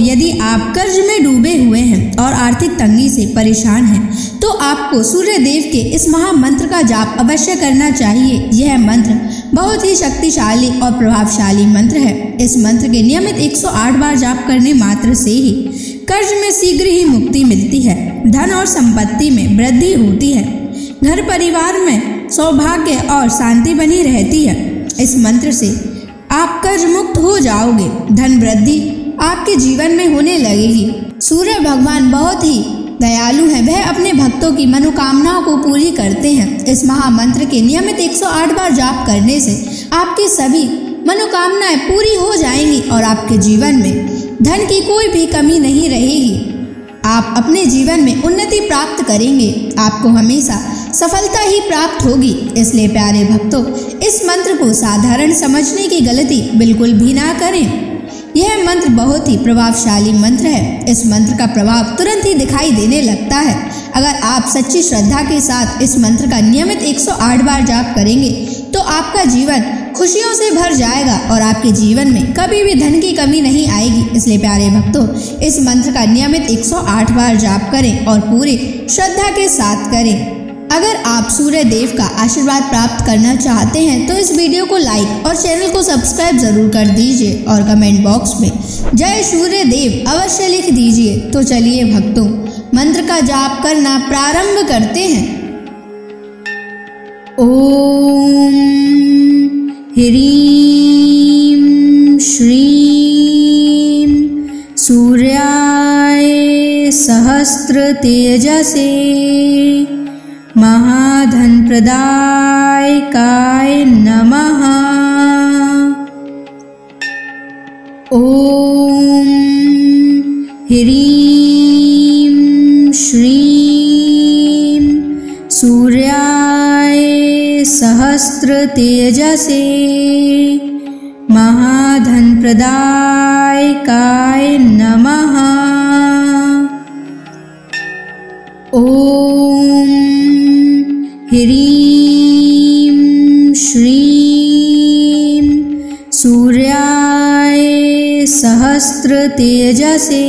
यदि आप कर्ज में डूबे हुए हैं और आर्थिक तंगी से परेशान हैं, तो आपको सूर्य देव के इस महामंत्र का जाप अवश्य करना चाहिए। यह मंत्र बहुत ही शक्तिशाली और प्रभावशाली मंत्र है। इस मंत्र के नियमित 108 बार जाप करने मात्र से ही कर्ज में शीघ्र ही मुक्ति मिलती है, धन और संपत्ति में वृद्धि होती है, घर परिवार में सौभाग्य और शांति बनी रहती है। इस मंत्र से आप कर्ज मुक्त हो जाओगे, धन वृद्धि आपके जीवन में होने लगेगी। सूर्य भगवान बहुत ही दयालु हैं, वह अपने भक्तों की मनोकामनाओं को पूरी करते हैं। इस महामंत्र के नियमित 108 बार जाप करने से आपकी सभी मनोकामनाएं पूरी हो जाएंगी और आपके जीवन में धन की कोई भी कमी नहीं रहेगी। आप अपने जीवन में उन्नति प्राप्त करेंगे, आपको हमेशा सफलता ही प्राप्त होगी। इसलिए प्यारे भक्तों, इस मंत्र को साधारण समझने की गलती बिल्कुल भी ना करें। यह मंत्र बहुत ही प्रभावशाली मंत्र है। इस मंत्र का प्रभाव तुरंत ही दिखाई देने लगता है। अगर आप सच्ची श्रद्धा के साथ इस मंत्र का नियमित 108 बार जाप करेंगे तो आपका जीवन खुशियों से भर जाएगा और आपके जीवन में कभी भी धन की कमी नहीं आएगी। इसलिए प्यारे भक्तों, इस मंत्र का नियमित 108 बार जाप करें और पूरी श्रद्धा के साथ करें। अगर आप सूर्य देव का आशीर्वाद प्राप्त करना चाहते हैं तो इस वीडियो को लाइक और चैनल को सब्सक्राइब जरूर कर दीजिए और कमेंट बॉक्स में जय सूर्य देव अवश्य लिख दीजिए। तो चलिए भक्तों, मंत्र का जाप करना प्रारंभ करते हैं। ओम ह्रीं श्रीं सूर्याय सहस्त्र तेजसे महाधनप्रदायकाय नमः। ओम ह्रीं श्रीं सूर्याय सहस्त्र तेजसे महाधनप्रदायकाय नमः। ओम ह्रीं श्रीं सूर्याय सहस्त्र तेजसे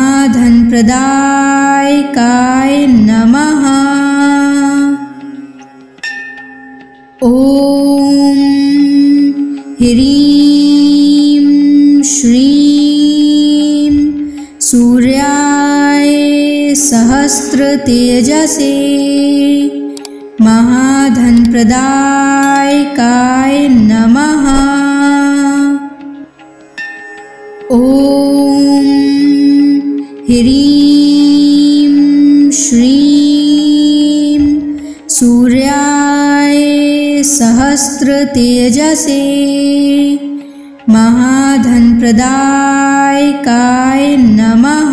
महाधनप्रदायकाय नमः। ओम ह्रीं श्रीं सूर्याय सहस्त्र तेजसे महाधनप्रदायकाय नमः। ओम ह्रीं श्रीं सूर्याय सहस्त्र तेजसे महाधनप्रदायकाय नमः।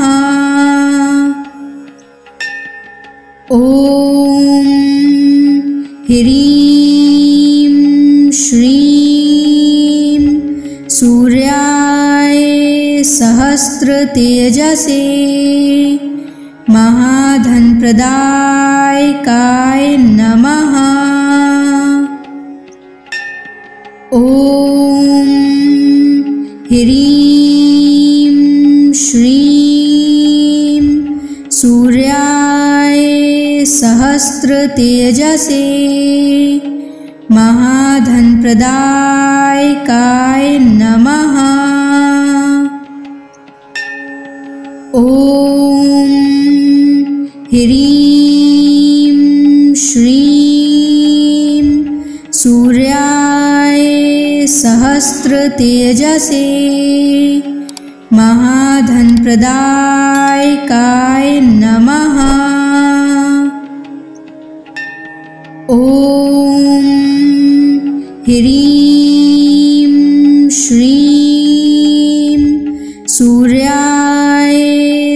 ओम ह्रीं श्रीं सूर्याय सहस्त्र तेजसे महाधनप्रदायकाय नमः। ओम ह्रीं श्रीं सूर्याय सहस्त्र तेजसे महाधनप्रदायकाय नमः। ओम ह्रीं श्रीं सूर्याय सहस्त्र तेजसे महाधनप्रदायकाय नमः। ओम ह्रीं श्रीं सूर्याय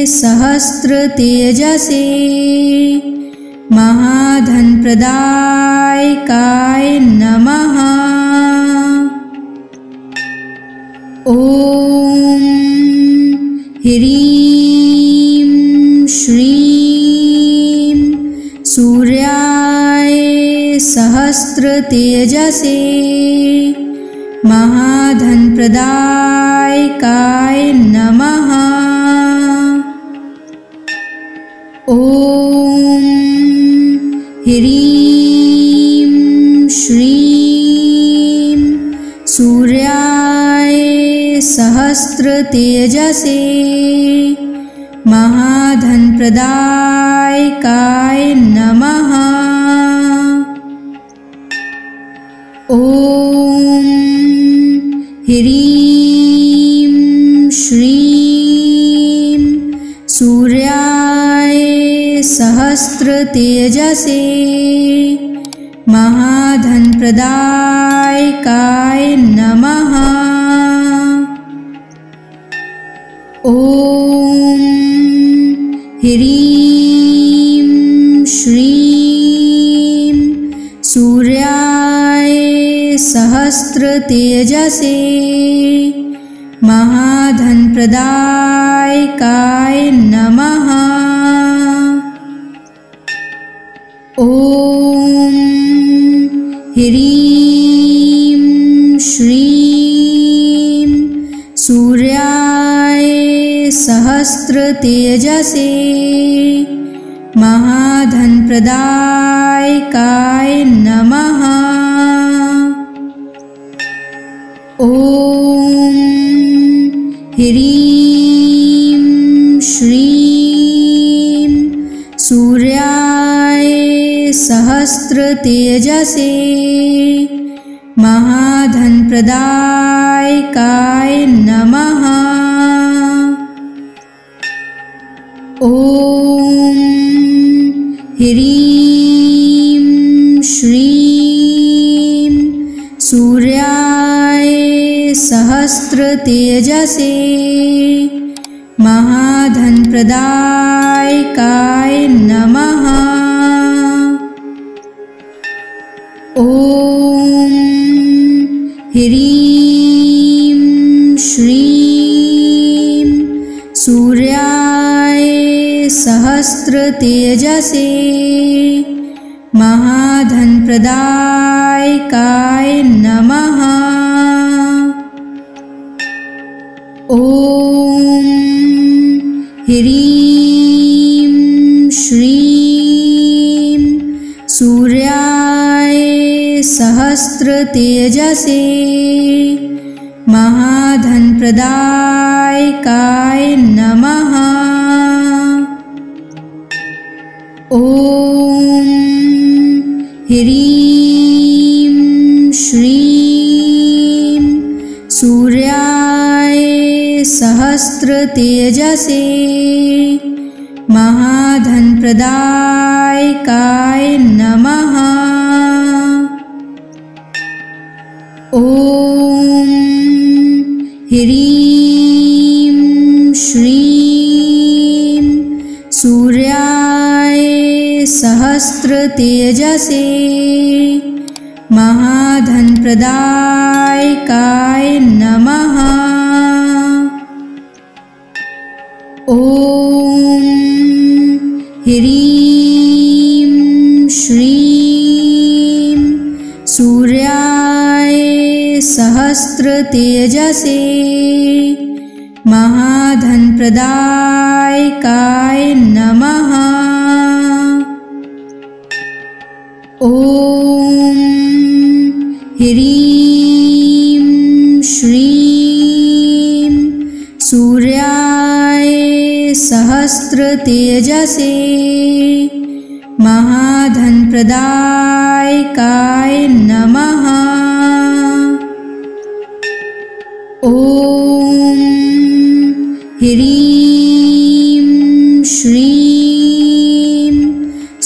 सहस्त्र तेजसे महाधनप्रदायकाय नमः। ओम ह्रीं श्रीं सूर्याय सहस्त्र तेजसे महाधनप्रदायकाय नमः। ॐ ह्रीं श्रीं सूर्याय सहस्रतेजसे महाधनप्रदायकाय नमः। ॐ ह्रीं श्रीं सूर्याय सहस्रतेजसे महाधनप्रदायकाय नमः। ॐ ह्रीं श्रीं सूर्याय सहस्रतेजसे महाधनप्रदायकाय नमः। ॐ ह्रीं श्रीं सूर्याय सहस्रतेजसे महाधनप्रदायकाय नमः। ॐ ह्रीं श्रीं सूर्याय सहस्रतेजसे महाधनप्रदायकाय नमः। ॐ ह्रीं श्रीं सूर्याय सहस्रतेजसे महाधनप्रदायकाय नमः। ॐ ह्रीं श्रीं सूर्याय सहस्रतेजसे महाधनप्रदायकाय नमः। ॐ ह्रीं श्रीं सूर्याय सहस्रतेजसे महाधनप्रदायकाय नमः। ॐ ह्रीं श्रीं सूर्याय सहस्रतेजसे महाधनप्रदायकाय नमः। ॐ ह्रीं श्रीं सूर्याय सहस्रतेजसे महाधनप्रदायकाय नमः। ॐ ह्रीं श्रीं सूर्याय सहस्रतेजसे महाधनप्रदायकाय नमः। ॐ ह्रीं श्रीं सूर्याय सहस्रतेजसे महाधनप्रदायकाय नमः। ॐ ह्रीं श्रीं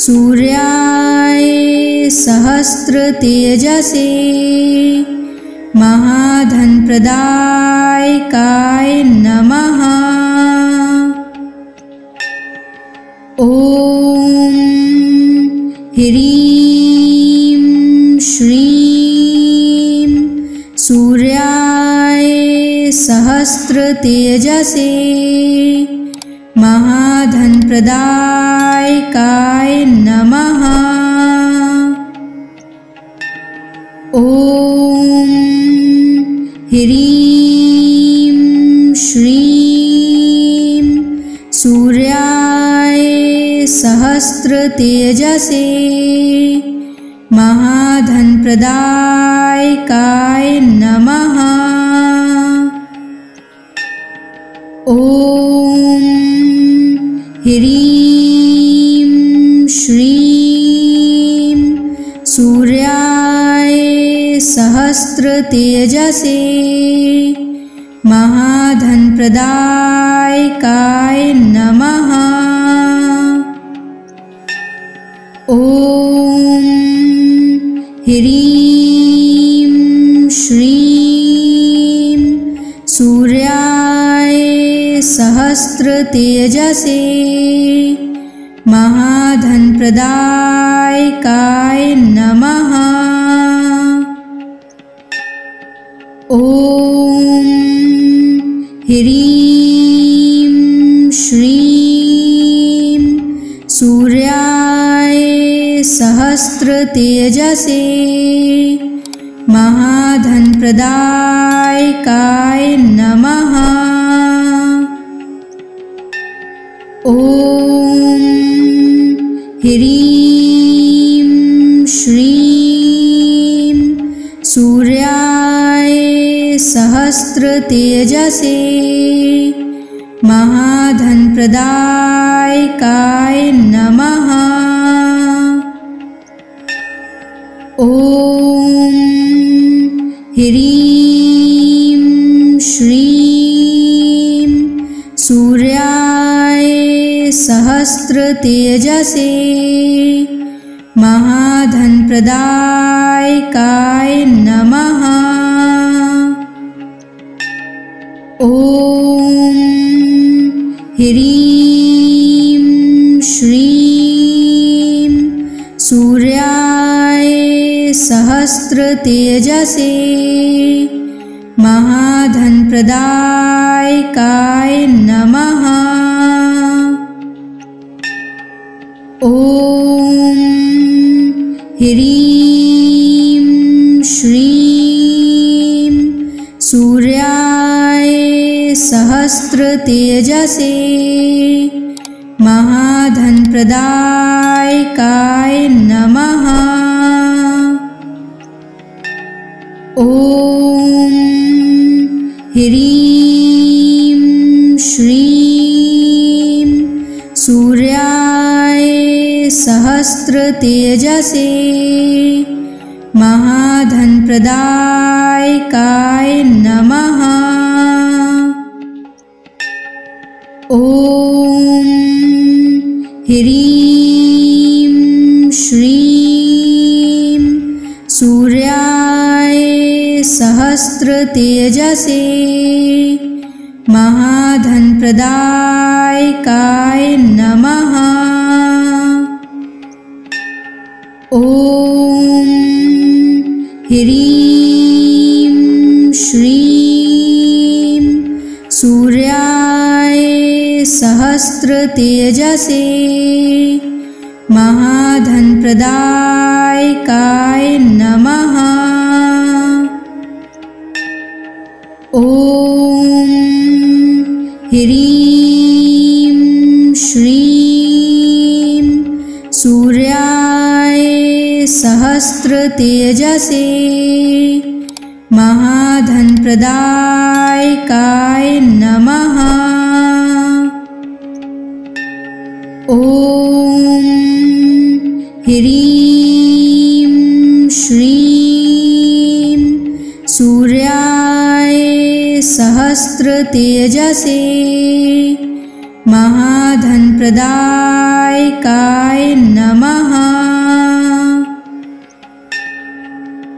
सूर्याय सहस्रतेजसे महाधनप्रदायकाय नमः। ॐ ह्रीं श्रीं सूर्याय सहस्रतेजसे महाधनप्रदायकाय नमः। ॐ ह्रीं श्रीं सूर्याय सहस्रतेजसे महाधनप्रदायकाय नमः। ॐ ह्रीं श्रीं सूर्याय सहस्रतेजसे महाधनप्रदायकाय नमः। ॐ ह्रीं श्रीं सूर्याय सहस्रतेजसे महाधनप्रदायकाय नमः। ॐ ह्रीं श्रीं सूर्याय सहस्रतेजसे महाधनप्रदायकाय नमः। ॐ ह्रीं श्रीं सूर्याय सहस्रतेजसे महाधनप्रदायकाय नमः। ॐ ह्रीं श्रीं सूर्याय सहस्रतेजसे महाधनप्रदायकाय नमः। ॐ ह्रीं श्रीं सूर्याय सहस्रतेजसे महाधनप्रदायकाय नमः। ॐ ह्रीं श्रीं सूर्याय सहस्रतेजसे महाधनप्रदायकाय नमः। ॐ ह्रीं श्रीं सूर्याय सहस्रतेजसे महाधनप्रदायकाय नमः। ॐ ह्रीं श्रीं सूर्याय सहस्रतेजसे महाधनप्रदायकाय नमः। ॐ ह्रीं श्रीं सूर्याय सहस्रतेजसे महाधनप्रदायकाय नमः। ॐ ह्रीं श्रीं सूर्याय सहस्रतेजसे महाधनप्रदायकाय नमः। ॐ ह्रीं श्रीं सूर्याय सहस्रतेजसे महाधनप्रदायकाय नमः।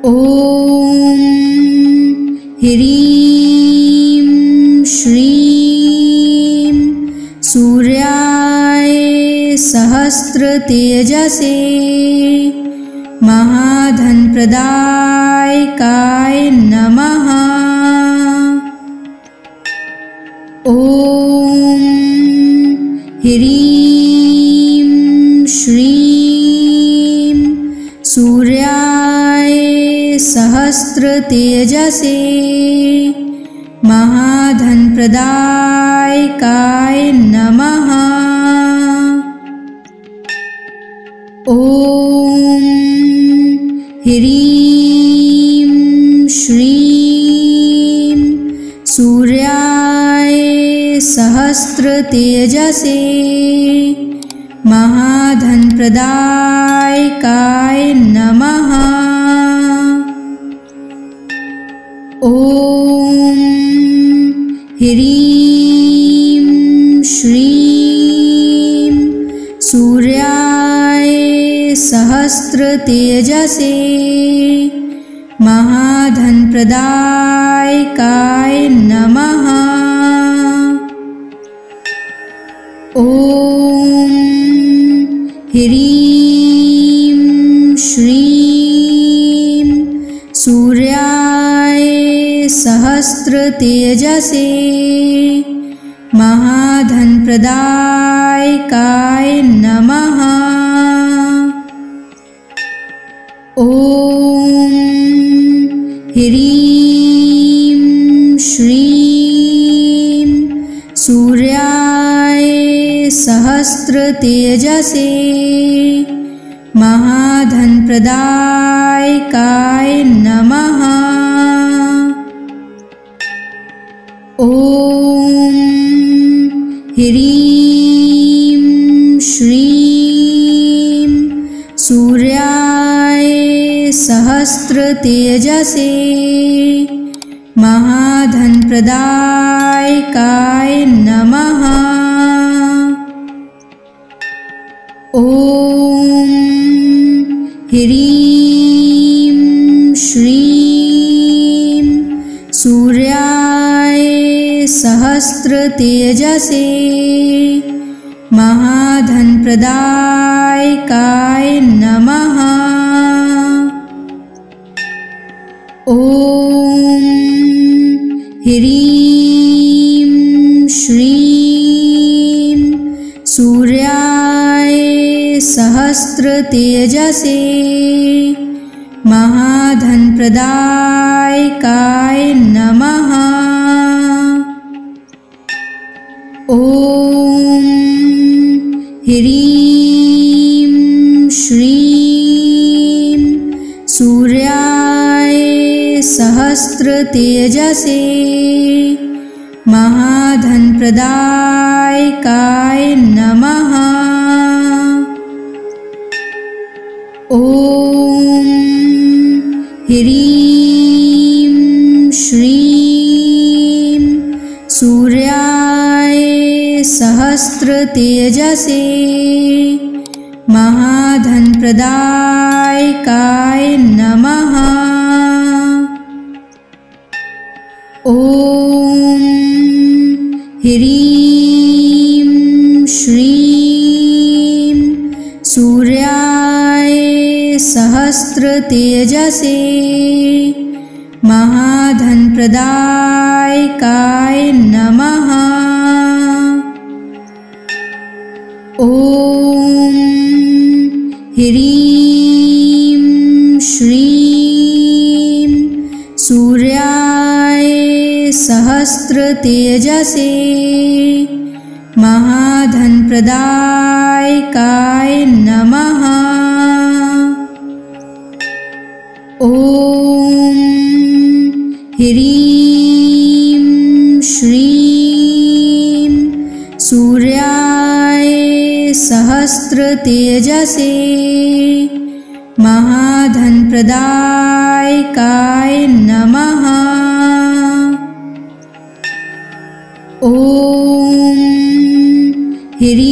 ॐ ह्रीं श्रीं सूर्याय सहस्रतेजसे महाधनप्रदायकाय नमः। ॐ ह्रीं श्रीं सूर्याय सहस्रतेजसे महाधनप्रदायकाय नमः। ॐ ह्रीं श्रीं सूर्याय सहस्रतेजसे महाधनप्रदायकाय नमः। ॐ ह्रीं श्रीं सूर्याय सहस्रतेजसे महाधनप्रदायकाय नमः। ॐ ह्रीं श्रीं सूर्याय सहस्रतेजसे महाधनप्रदायकाय नमः। ॐ ह्रीं श्रीं सूर्याय सहस्रतेजसे महाधनप्रदायकाय नमः। ॐ ह्रीं श्रीं सूर्याय सहस्रतेजसे महाधनप्रदायकाय नमः। ॐ ह्रीं श्रीं सूर्याय सहस्रतेजसे महाधनप्रदायकाय नमः। ॐ ह्रीं श्रीं सूर्याय सहस्रतेजसे महाधनप्रदायकाय नमः। ॐ ह्रीं श्रीं सूर्याय सहस्रतेजसे महाधनप्रदायकाय नमः। ॐ ह्रीं श्रीं सूर्याय सहस्रतेजसे महाधनप्रदायकाय नमः। ॐ ह्रीं श्रीं सूर्याय सहस्रतेजसे महाधनप्रदायकाय नमः। ॐ ह्रीं श्रीं सूर्याय सहस्रतेजसे महाधनप्रदायकाय नमः। ॐ ह्रीं श्रीं सूर्याय सहस्रतेजसे महाधनप्रदायकाय नमः। ॐ ह्रीं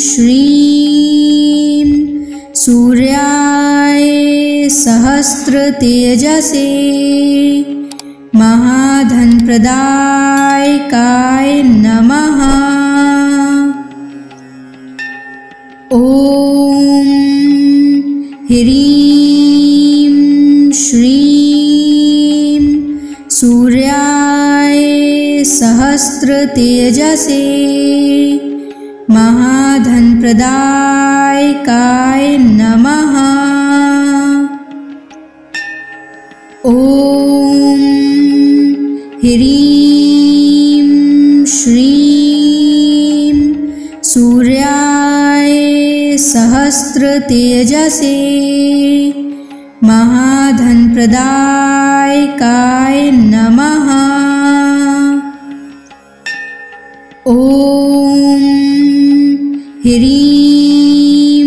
श्रीं सूर्याय सहस्रतेजसे महाधनप्रदायकाय नमः। ॐ ह्रीं श्रीं सूर्याय सहस्रतेजसे महाधनप्रदायकाय नमः। ह्रीं श्रीं सूर्याय सहस्रतेजसे महाधनप्रदायकाय नमः। ॐ ह्रीं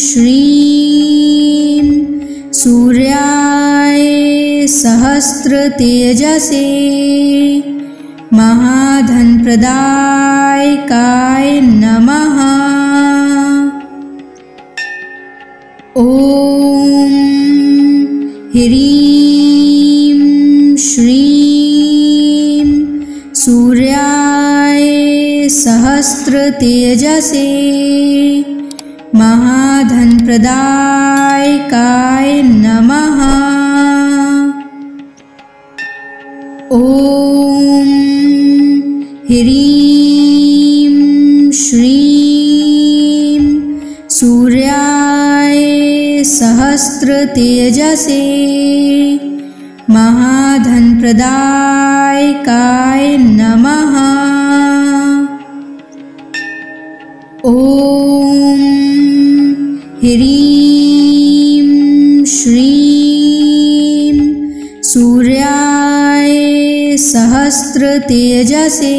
श्रीं सूर्याय सहस्रतेजसे महाधनप्रदायकाय नमः। ॐ ह्रीं श्रीं सूर्याय सहस्रतेजसे महाधनप्रदायकाय नमः। ॐ ह्रीं श्रीं सूर्याय सहस्रतेजसे महाधनप्रदायकाय नमः। ॐ ह्रीं श्रीं सूर्याय सहस्रतेजसे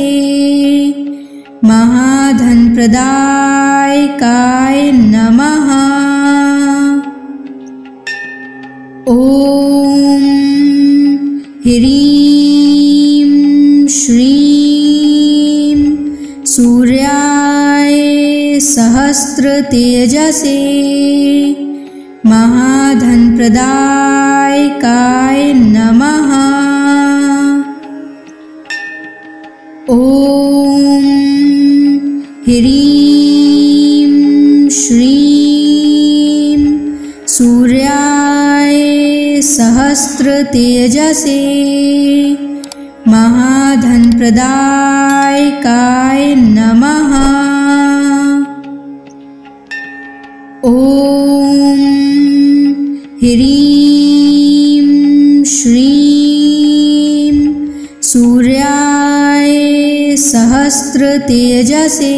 महाधनप्रदायकाय नमः। ॐ ह्रीं श्रीं सूर्याय सहस्रतेजसे महाधनप्रदायकाय नमः। ॐ ह्रीं श्रीं सूर्याय सहस्रतेजसे महाधनप्रदायकाय नमः। ॐ ह्रीं श्रीं सूर्याय सहस्रतेजसे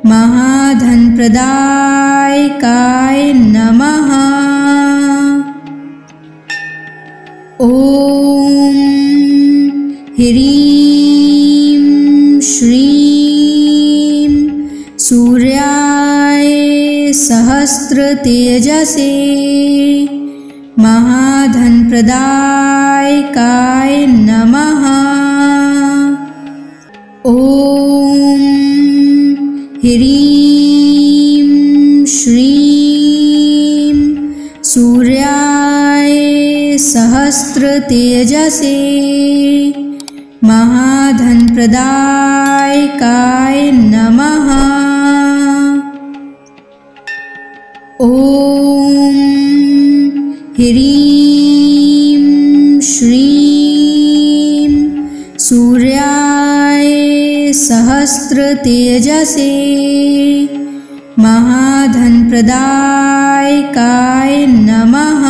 महाधनप्रदायकाय नमः। ॐ ह्रीं श्रीं सूर्याय सहस्रतेजसे महाधनप्रदायकाय नमः। ॐ ह्रीं श्रीं सूर्याय सहस्रतेजसे महाधनप्रदायकाय नमः। ॐ ह्रीं श्रीं सूर्याय सहस्रतेजसे महाधनप्रदायकाय नमः।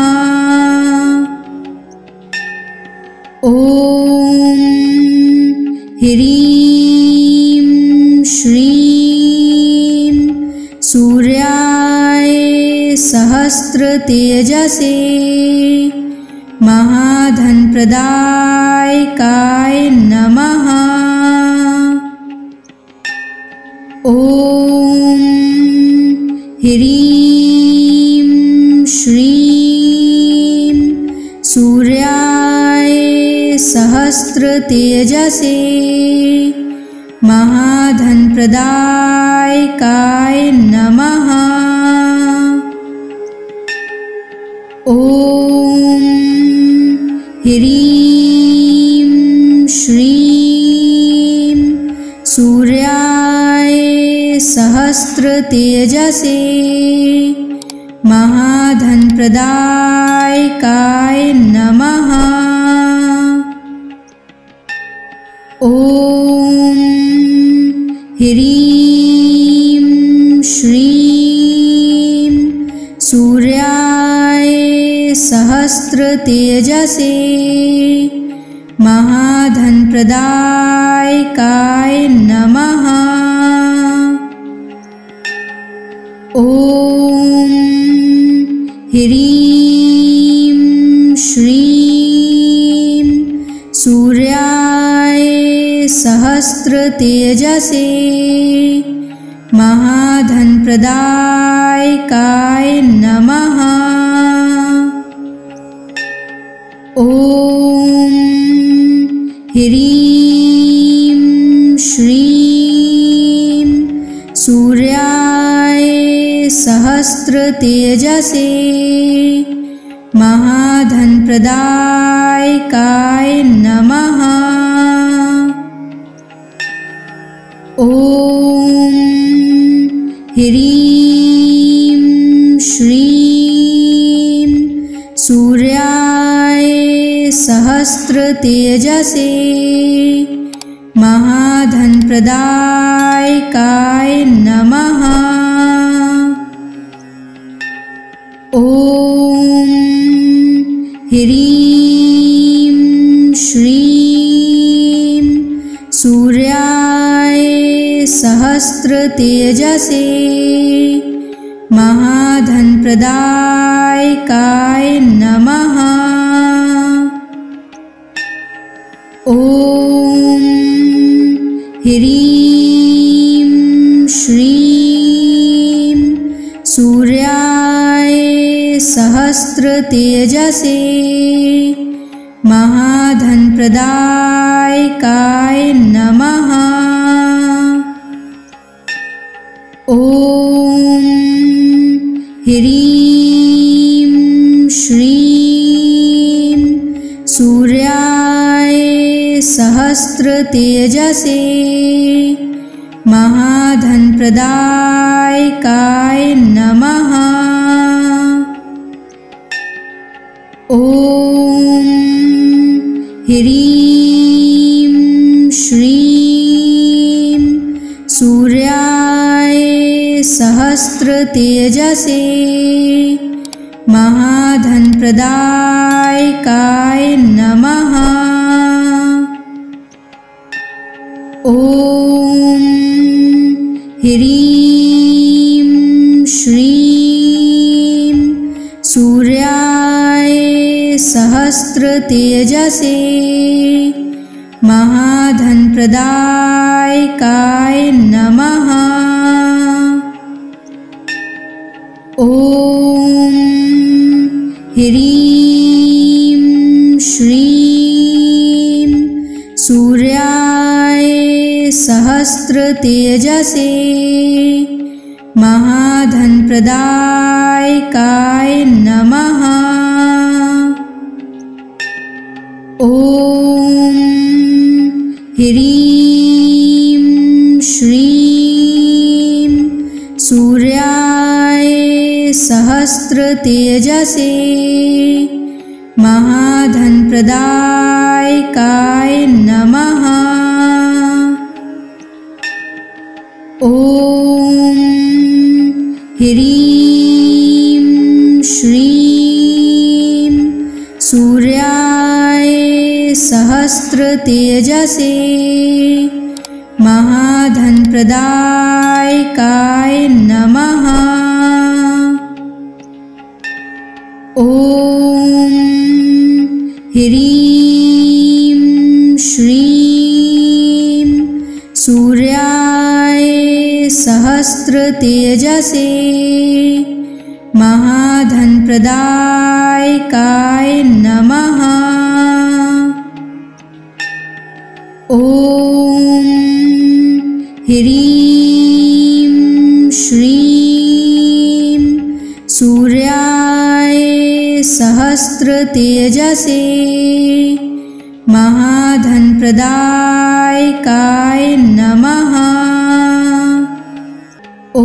ॐ ह्रीं श्रीं सूर्याय सहस्रतेजसे महाधनप्रदायकाय नमः। ॐ ह्रीं श्रीं सूर्याय सहस्रतेजसे महाधनप्रदायकाय नमः। ॐ ह्रीं श्रीं सूर्याय सहस्रतेजसे महाधनप्रदायकाय नमः। ॐ ह्रीं श्रीं सूर्याय सहस्रतेजसे महाधनप्रदायकाय नमः। ॐ ह्रीं श्रीं सूर्याय सहस्रतेजसे महाधनप्रदायकाय नमः। ॐ ह्रीं श्रीं सूर्याय सहस्रतेजसे महाधनप्रदायकाय नमः। ॐ ह्रीं श्रीं सूर्याय सहस्रतेजसे महाधनप्रदायकाय नमः। ॐ ह्रीं श्रीं सूर्याय सहस्रतेजसे महाधनप्रदायकाय नमः। ॐ ह्रीं श्रीं सूर्याय सहस्रतेजसे महाधनप्रदायकाय नमः। ॐ ह्रीं श्रीं सूर्याय सहस्रतेजसे महाधनप्रदायकाय नमः। ॐ ह्रीं श्रीं सूर्याय सहस्रतेजसे महाधनप्रदायकाय नमः। ॐ ह्रीं श्रीं सूर्याय सहस्रतेजसे महाधनप्रदायकाय नमः। ॐ ह्रीं श्रीं सूर्याय सहस्रतेजसे महाधनप्रदायकाय नमः। ॐ ह्रीं श्रीं सूर्याय सहस्रतेजसे महाधनप्रदायकाय नमः। ॐ ह्रीं श्रीं सूर्याय सहस्रतेजसे महाधनप्रदायकाय नमः। ॐ ह्रीं श्रीं सूर्याय सहस्रतेजसे महाधनप्रदायकाय नमः। ॐ ह्रीं श्रीं सूर्याय सहस्रतेजसे महाधनप्रदायकाय नमः। ॐ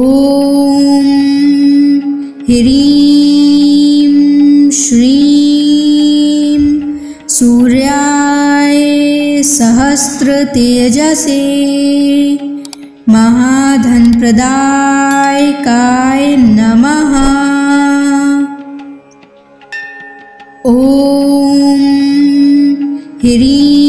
ह्रीं श्रीं सूर्याय सहस्रतेजसे महाधनप्रदायकाय नमः। ॐ ह्रीं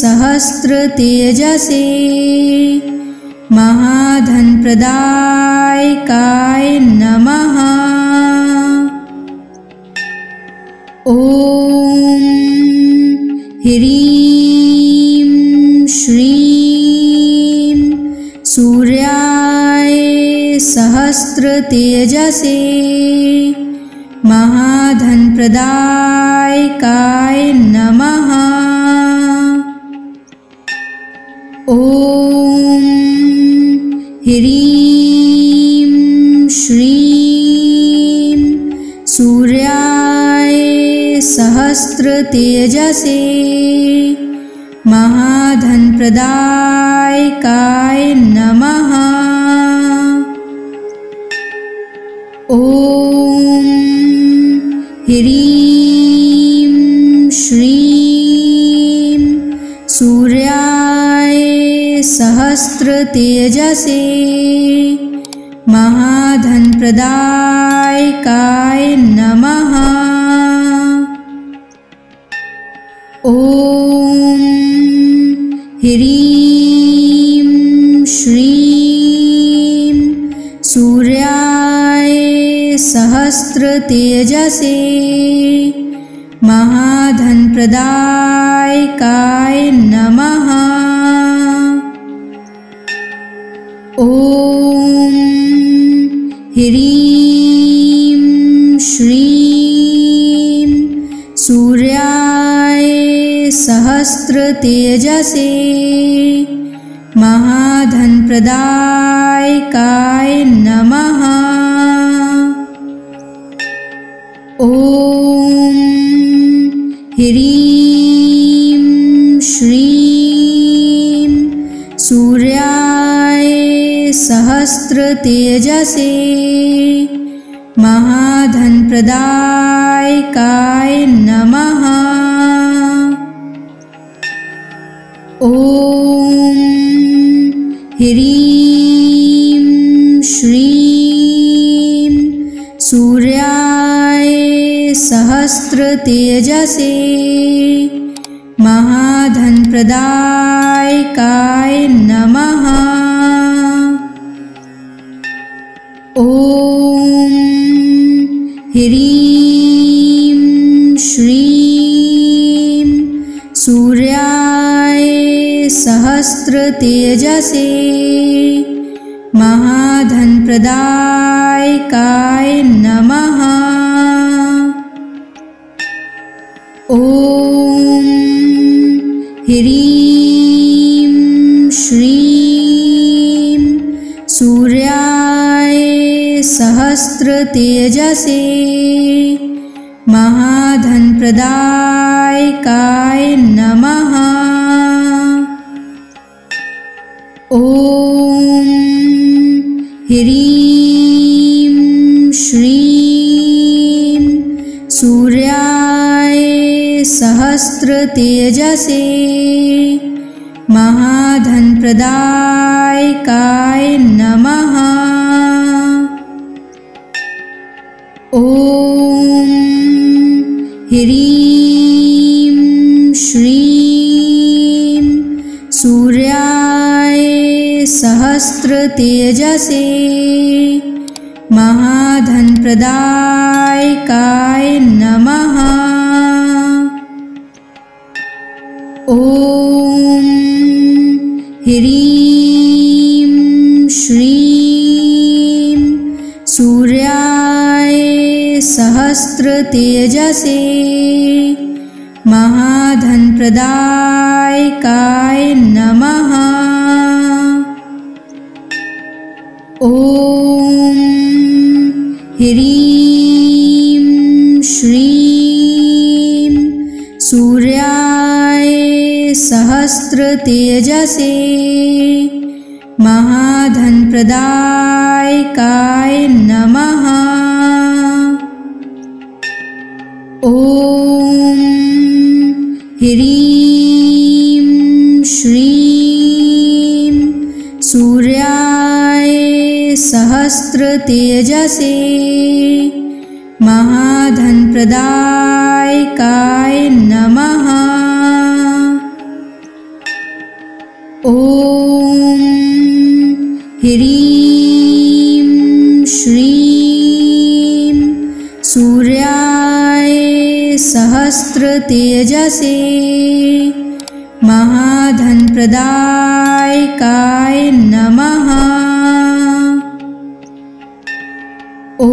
सहस्रतेजसे महाधनप्रदायकाय नमः। ॐ ह्रीं श्रीं सूर्याय सहस्रतेजसे महाधनप्रदायकाय नमः। ॐ ह्रीं श्रीं सूर्याय सहस्रतेजसे महाधनप्रदायकाय नमः। ॐ ह्रीं श्रीं सूर्याय सहस्रतेजसे महाधनप्रदायकाय नमः। ॐ ह्रीं श्रीं सूर्याय सहस्रतेजसे महाधनप्रदायकाय नमः। ॐ ह्रीं श्रीं सूर्याय सहस्रतेजसे महाधनप्रदायकाय नमः। ॐ ह्रीं श्रीं सूर्याय सहस्रतेजसे महाधनप्रदायकाय नमः। ॐ ह्रीं श्रीं सूर्याय सहस्रतेजसे महाधनप्रदायकाय नमः। ॐ ह्रीं श्रीं सूर्याय सहस्रतेजसे महाधनप्रदायकाय नमः। ॐ ह्रीं श्रीं सूर्याय सहस्रतेजसे महाधनप्रदायकाय नमः। ॐ ह्रीं श्रीं सूर्याय सहस्रतेजसे महाधनप्रदायकाय नमः। ॐ ह्रीं श्रीं सूर्याय सहस्रतेजसे महाधनप्रदायकाय नमः। ॐ ह्रीं श्रीं सूर्याय सहस्रतेजसे महाधनप्रदायकाय नमः। ॐ ह्रीं श्रीं सूर्याय सहस्रतेजसे महाधनप्रदायकाय नमः। ॐ ह्रीं श्रीं सूर्याय सहस्रतेजसे महाधनप्रदायकाय नमः। ह्रीं श्रीं सूर्याय सहस्रतेजसे महाधनप्रदायकाय नमः। ॐ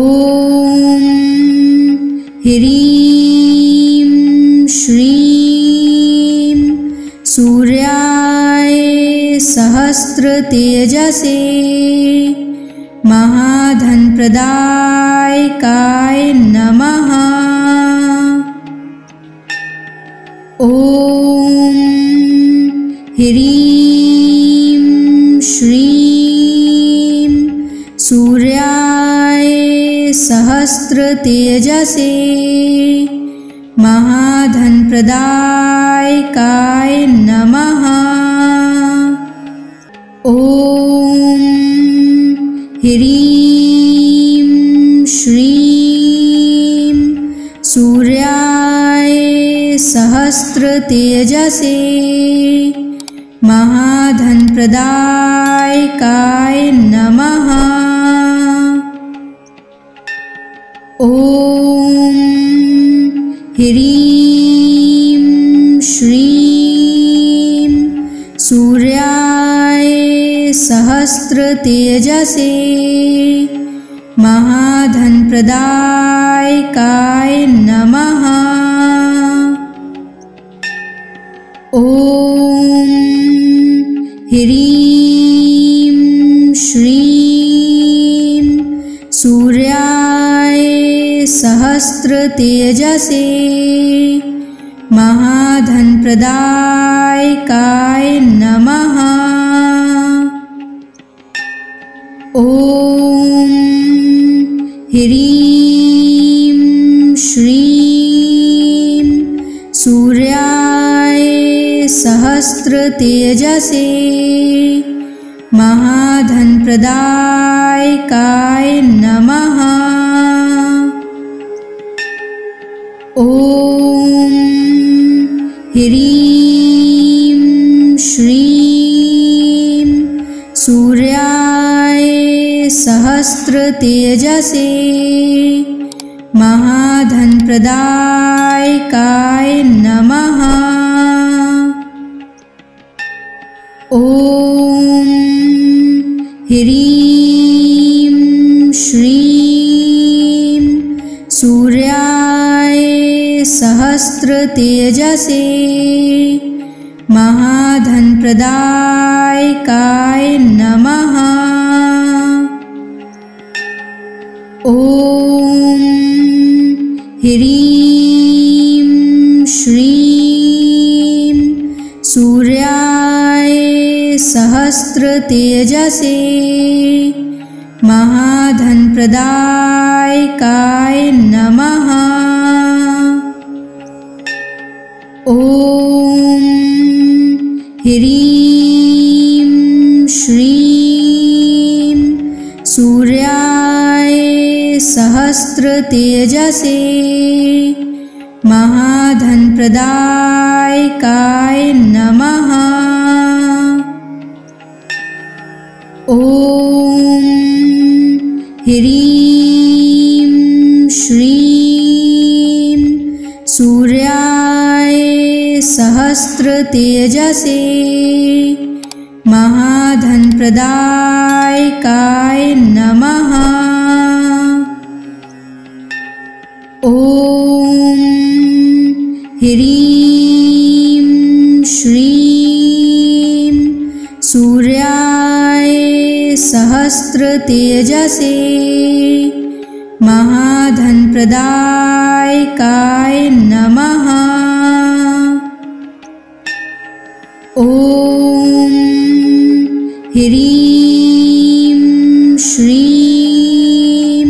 ह्रीं श्रीं सूर्याय सहस्रतेजसे महाधनप्रदायकाय नमः। ॐ ह्रीं श्रीं सूर्याय सहस्रतेजसे महाधनप्रदायकाय नमः। ॐ ह्रीं श्रीं सूर्याय सहस्रतेजसे महाधनप्रदायकाय नमः। ॐ ह्रीं श्रीं सूर्याय सहस्रतेजसे महाधनप्रदायकाय नमः। ॐ ह्रीं श्रीं सूर्याय सहस्रतेजसे महाधनप्रदायकाय नमः। ॐ ह्रीं श्रीं सूर्याय सहस्रतेजसे महाधनप्रदायकाय नमः। ॐ ह्रीं श्रीं सूर्याय सहस्रतेजसे महाधनप्रदायकाय नमः। ॐ ह्रीं श्रीं सूर्याय सहस्रतेजसे महाधनप्रदायकाय नमः। ॐ ह्रीं श्रीं सूर्याय सहस्रतेजसे महाधनप्रदायकाय नमः। ॐ ह्रीं श्रीं सूर्याय सहस्रतेजसे महाधनप्रदायकाय नमः। ॐ ह्रीं श्रीं सूर्याय सहस्रतेजसे महाधनप्रदायकाय नमः। ॐ ह्रीं श्रीं सूर्याय सहस्रतेजसे महाधनप्रदायकाय नमः। ॐ ह्रीं श्रीं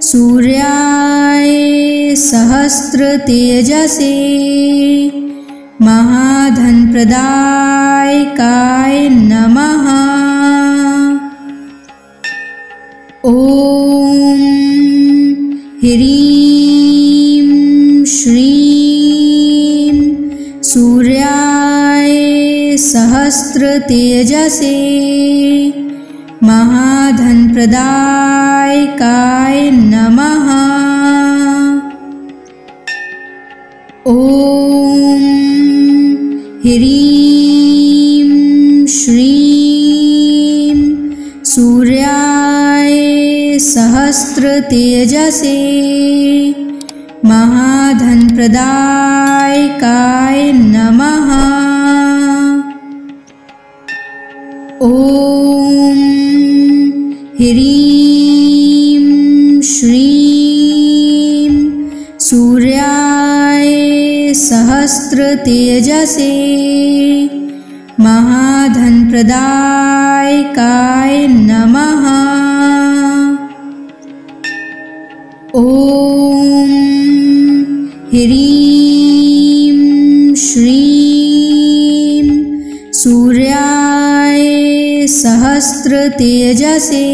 सूर्याय सहस्रतेजसे महाधनप्रदायकाय नमः। ॐ ह्रीं श्रीं सूर्याय सहस्रतेजसे महाधनप्रदायकाय नमः। ॐ ह्रीं श्रीं सूर्याय सहस्रतेजसे महाधनप्रदायकाय नमः। ॐ ह्रीं श्रीं सूर्याय सहस्रतेजसे महाधनप्रदायकाय नमः। ॐ ह्रीं श्रीं सूर्याय सहस्रतेजसे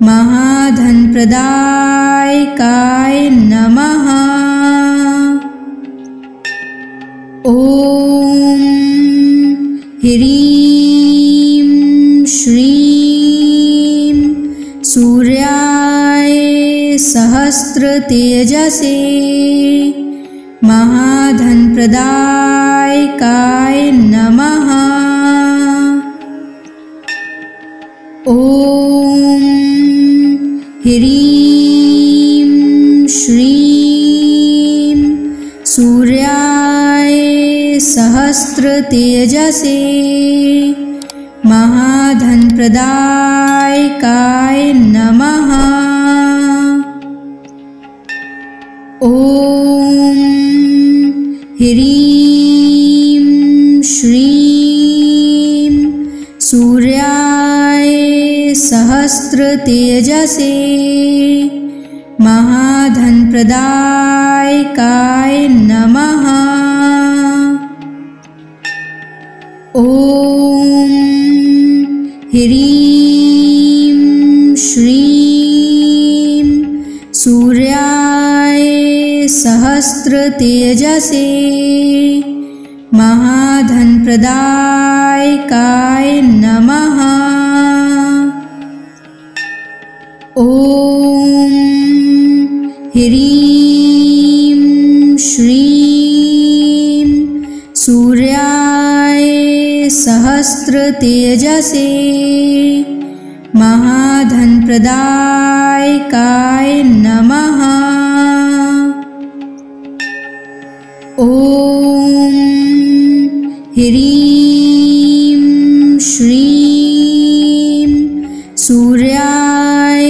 महाधनप्रदायकाय नमः। ॐ ह्रीं श्रीं सूर्याय सहस्रतेजसे महाधनप्रदायकाय नमः। ॐ ह्रीं श्रीं सूर्याय सहस्रतेजसे महाधनप्रदायकाय नमः। ॐ ह्रीं श्रीं सूर्याय सहस्रतेजसे महाधनप्रदायकाय नमः। ॐ ह्रीं श्रीं सूर्याय सहस्रतेजसे महाधनप्रदायकाय नमः। ॐ ह्रीं श्रीं सूर्याय सहस्रतेजसे महाधनप्रदायकाय नमः। ॐ ह्रीं श्रीं सूर्याय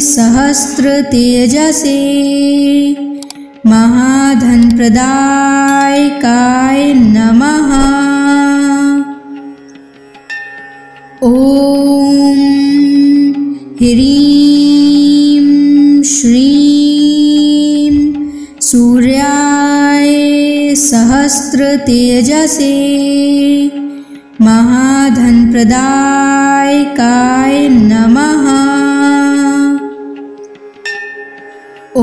सहस्रतेजसे महाधनप्रदायकाय नमः। ॐ ह्रीं श्रीं सूर्याय सहस्रतेजसे महाधनप्रदायकाय नमः। ॐ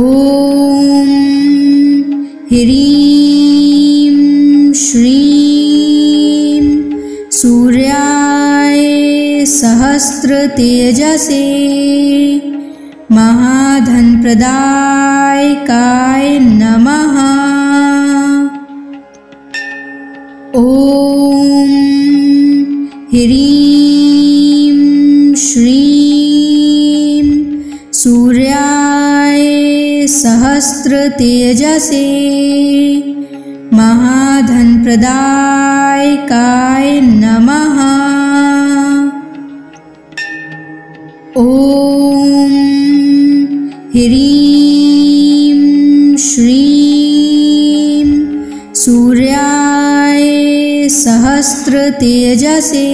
ह्रीं श्रीं सूर्याय सहस्रतेजसे महाधनप्रदायकाय नमः। ॐ ह्रीं श्रीं सूर्याय सहस्रतेजसे महाधनप्रदायकाय नमः। ॐ ह्रीं श्रीं सूर्याय सहस्रतेजसे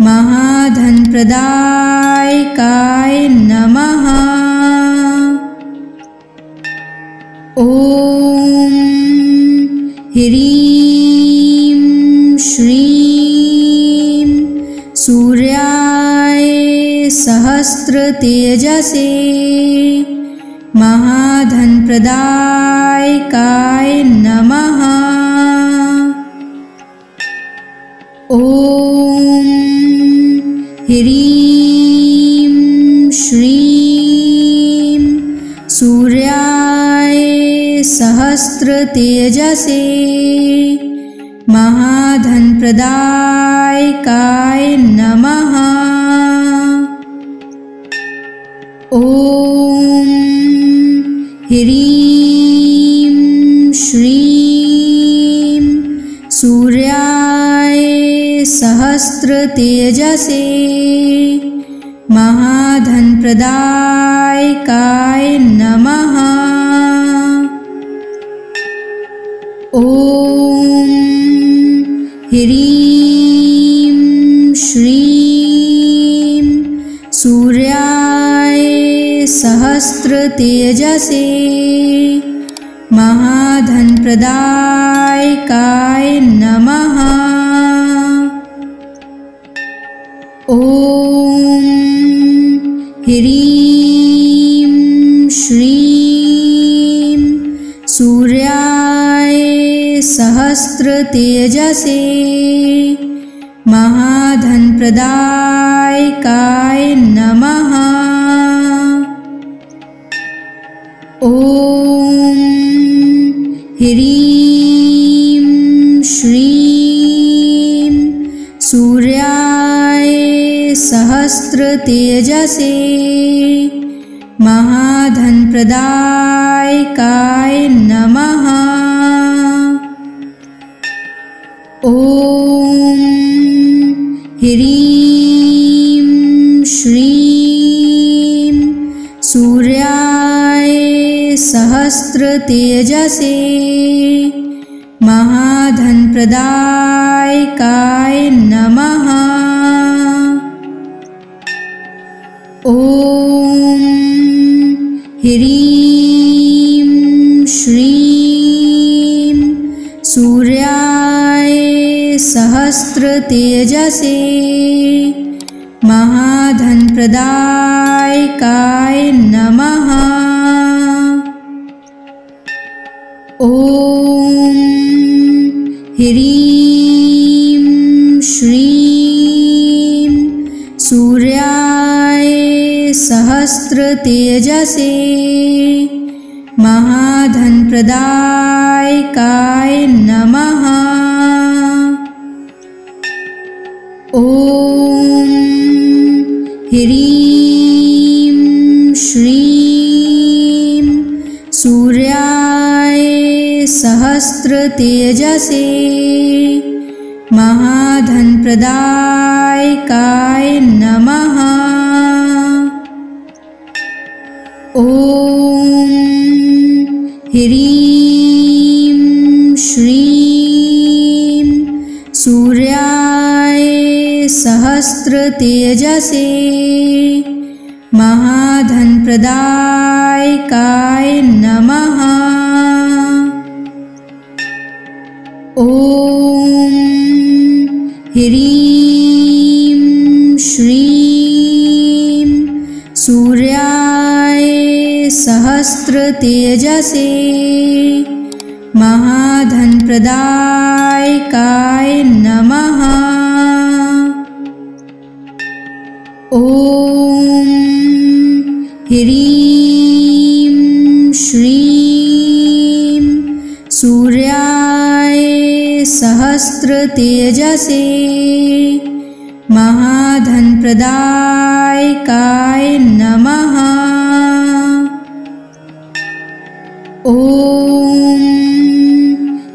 महाधनप्रदायकाय नमः। ॐ ह्रीं श्रीं सूर्याय सहस्रतेजसे महाधनप्रदायकाय नमः। ॐ ह्रीं श्रीं सूर्याय सहस्रतेजसे महाधनप्रदायकाय नमः। ॐ ह्रीं श्रीं सूर्याय सहस्रतेजसे महाधनप्रदायकाय नमः। ॐ ह्रीं श्रीं सूर्याय सहस्रतेजसे महाधनप्रदायकाय नमः। ॐ ह्रीं श्रीं सूर्याय सहस्रतेजसे महाधनप्रदायकाय नमः। ॐ ह्रीं श्रीं सूर्याय सहस्रतेजसे महाधनप्रदायकाय नमः। ॐ ह्रीं श्रीं सूर्याय सहस्रतेजसे महाधनप्रदायकाय नमः। ॐ ह्रीं श्रीं सूर्याय सहस्रतेजसे महाधनप्रदायकाय नमः। ॐ ह्रीं श्रीं सूर्याय सहस्रतेजसे महाधनप्रदायकाय नमः। ॐ ह्रीं श्रीं सूर्याय सहस्रतेजसे महाधनप्रदायकाय नमः। ॐ ह्रीं श्रीं सूर्याय सहस्रतेजसे महाधनप्रदायकाय नमः। ॐ ह्रीं श्रीं सूर्याय सहस्रतेजसे महाधनप्रदायकाय नमः। ॐ ह्रीं श्रीं सूर्याय सहस्रतेजसे महाधनप्रदायकाय नमः। ॐ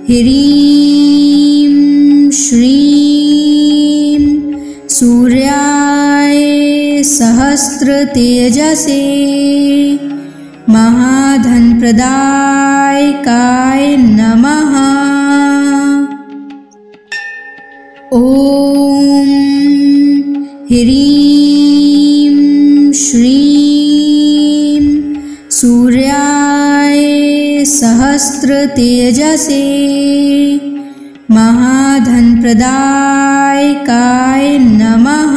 ह्रीं श्रीं सूर्याय सहस्रतेजसे महाधनप्रदायकाय नमः। ॐ ह्रीं श्रीं सूर्याय सहस्रतेजसे महाधनप्रदायकाय नमः।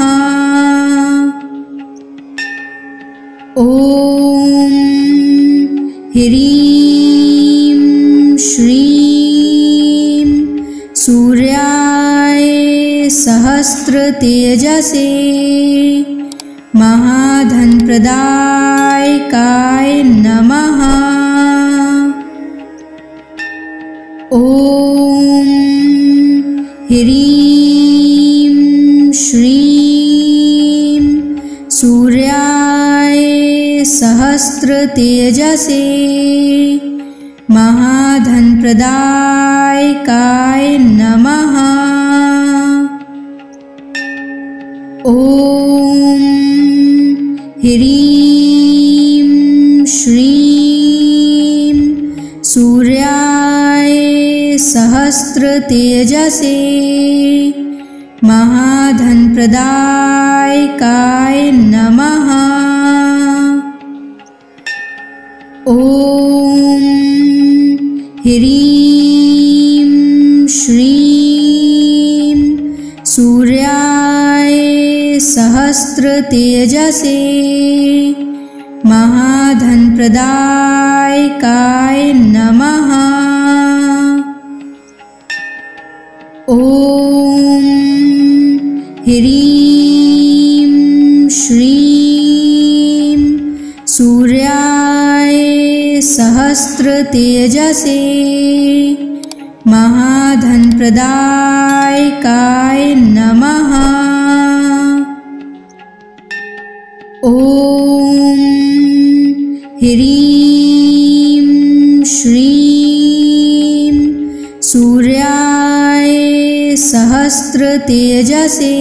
ॐ ह्रीं श्रीं सूर्याय सहस्रतेजसे सहस्रतेजसे महाधनप्रदायकाय नमः। ॐ ह्रीं श्रीं सूर्याय सहस्रतेजसे महाधनप्रदायकाय नमः। ॐ ह्रीं श्रीं सूर्याय सहस्रतेजसे महाधनप्रदायकाय नमः। ॐ ह्रीं श्रीं सूर्याय सहस्रतेजसे महाधनप्रदायकाय नमः। ॐ ह्रीं श्रीं सूर्याय सहस्रतेजसे महाधनप्रदायकाय नमः। ॐ ह्रीं श्रीं सूर्याय सहस्रतेजसे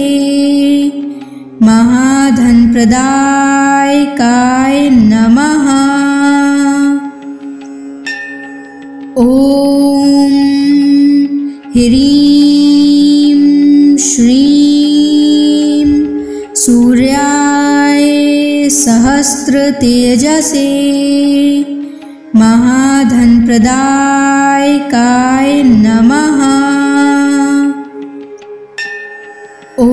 महाधनप्रदायकाय नमः। ॐ ह्रीं श्रीं सूर्याय सहस्रतेजसे महाधनप्रदायकाय नमः। ॐ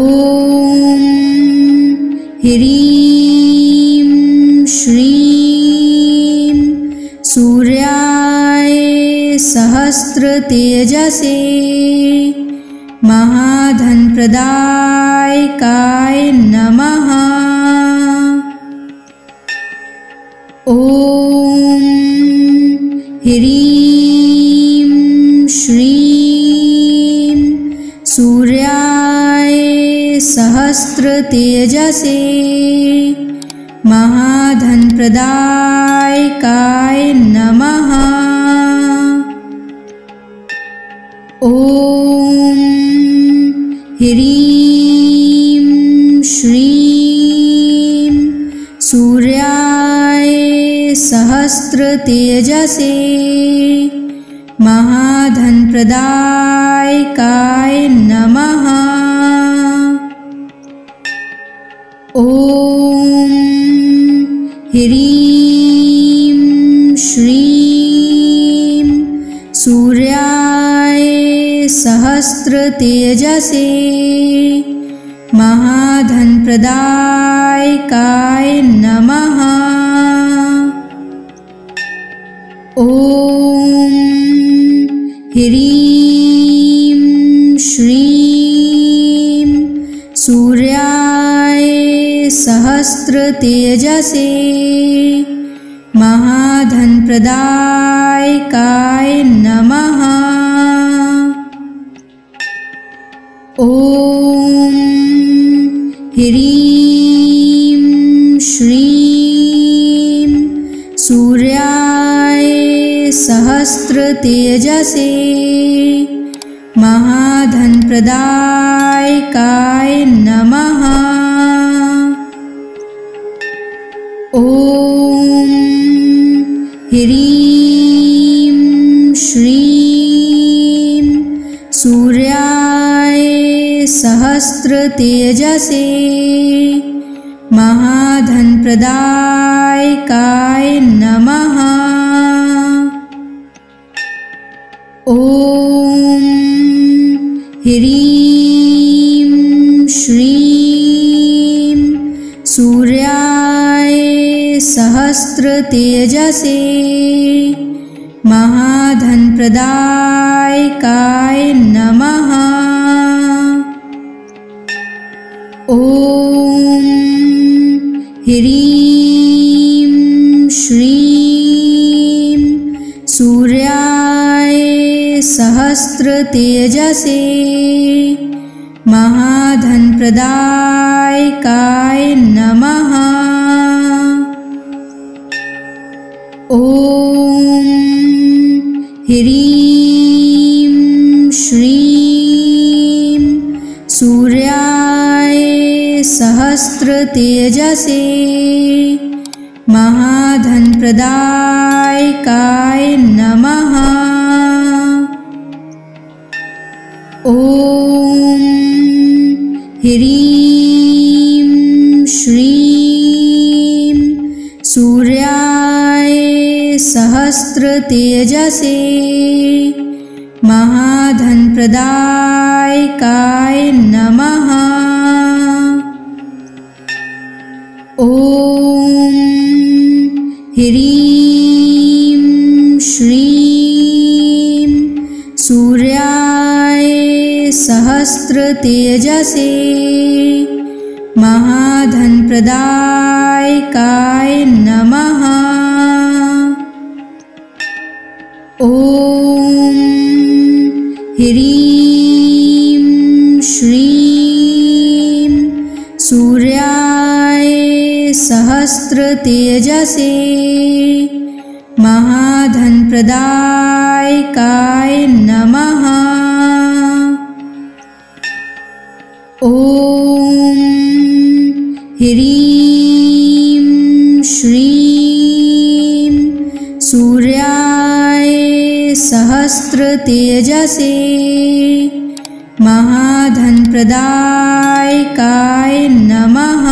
ह्रीं श्रीं सूर्याय सहस्रतेजसे महाधनप्रदायकाय नमः। ॐ ह्रीं श्रीं सूर्याय सहस्रतेजसे महाधनप्रदायकाय नमः। ॐ ह्रीं श्रीं सूर्याय सहस्रतेजसे महाधनप्रदायकाय नमः। ॐ ह्रीं श्रीं सूर्याय सहस्रतेजसे महाधनप्रदायकाय नमः। ॐ ह्रीं श्रीं सूर्याय सहस्रतेजसे महाधनप्रदायकाय नमः। ॐ ह्रीं श्रीं सूर्याय सहस्रतेजसे महाधनप्रदायकाय नमः। ॐ ह्रीं श्रीं सूर्याय सहस्रतेजसे महाधनप्रदायकाय नमः। ॐ ह्रीं श्रीं सूर्याय सहस्रतेजसे महाधनप्रदायकाय नमः। ॐ ह्रीं श्रीं सूर्याय सहस्रतेजसे महाधनप्रदायकाय नमः। ॐ ह्रीं श्रीं सूर्याय सहस्रतेजसे महाधनप्रदायकाय नमः। ॐ ह्रीं श्रीं सूर्याय सहस्रतेजसे महाधनप्रदायकाय नमः। ॐ ह्रीं श्रीं सूर्याय सहस्रतेजसे महाधनप्रदायकाय नमः। ॐ ह्रीं श्रीं सूर्याय सहस्रतेजसे महाधनप्रदायकाय नमः। ॐ ह्रीं श्रीं सूर्याय सहस्रतेजसे महाधनप्रदायकाय नमः।